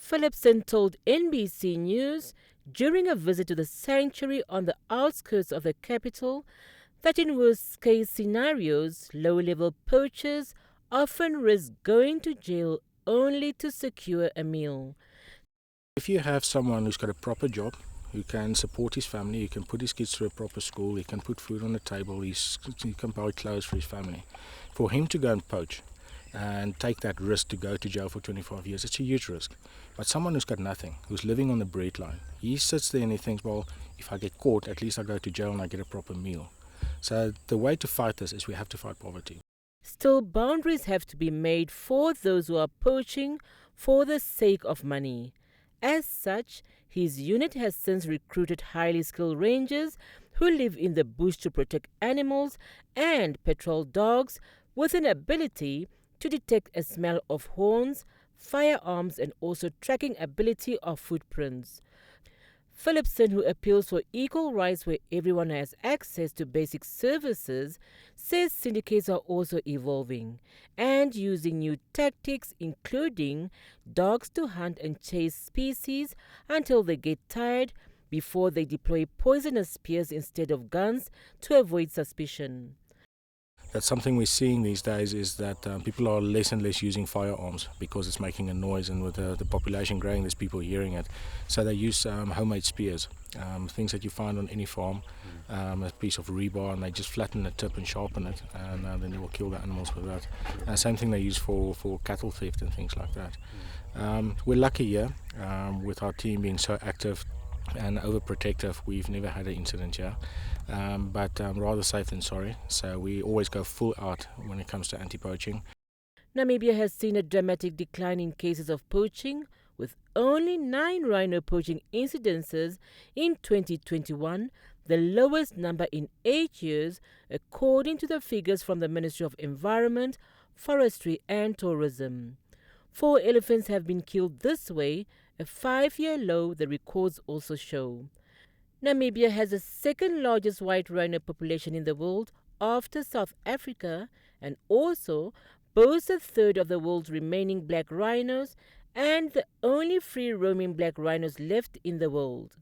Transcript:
Philipson told NBC News during a visit to the sanctuary on the outskirts of the capital that in worst-case scenarios, low-level poachers often risk going to jail only to secure a meal. If you have someone who's got a proper job, who can support his family, he can put his kids through a proper school, he can put food on the table, he can buy clothes for his family. For him to go and poach and take that risk to go to jail for 25 years, it's a huge risk. But someone who's got nothing, who's living on the breadline, he sits there and he thinks, well, if I get caught, at least I go to jail and I get a proper meal. So the way to fight this is we have to fight poverty. Still, boundaries have to be made for those who are poaching for the sake of money. As such, his unit has since recruited highly skilled rangers who live in the bush to protect animals and patrol dogs with an ability to detect a smell of horns, firearms and also tracking ability of footprints. Philipson, who appeals for equal rights where everyone has access to basic services, says syndicates are also evolving and using new tactics, including dogs to hunt and chase species until they get tired before they deploy poisonous spears instead of guns to avoid suspicion. That's something we're seeing these days, is that people are less and less using firearms because it's making a noise, and with the population growing, there's people hearing it. So they use homemade spears, things that you find on any farm, a piece of rebar, and they just flatten the tip and sharpen it, and then they will kill the animals with that. Same thing they use for cattle theft and things like that. We're lucky here with our team being so active and overprotective. We've never had an incident here, but rather safe than sorry. So we always go full out when it comes to anti-poaching. Namibia has seen a dramatic decline in cases of poaching, with only 9 rhino poaching incidences in 2021, the lowest number in 8 years, according to the figures from the Ministry of Environment, Forestry and Tourism. 4 elephants have been killed this way, a 5-year low, the records also show. Namibia has the second largest white rhino population in the world after South Africa, and also boasts a third of the world's remaining black rhinos and the only free-roaming black rhinos left in the world.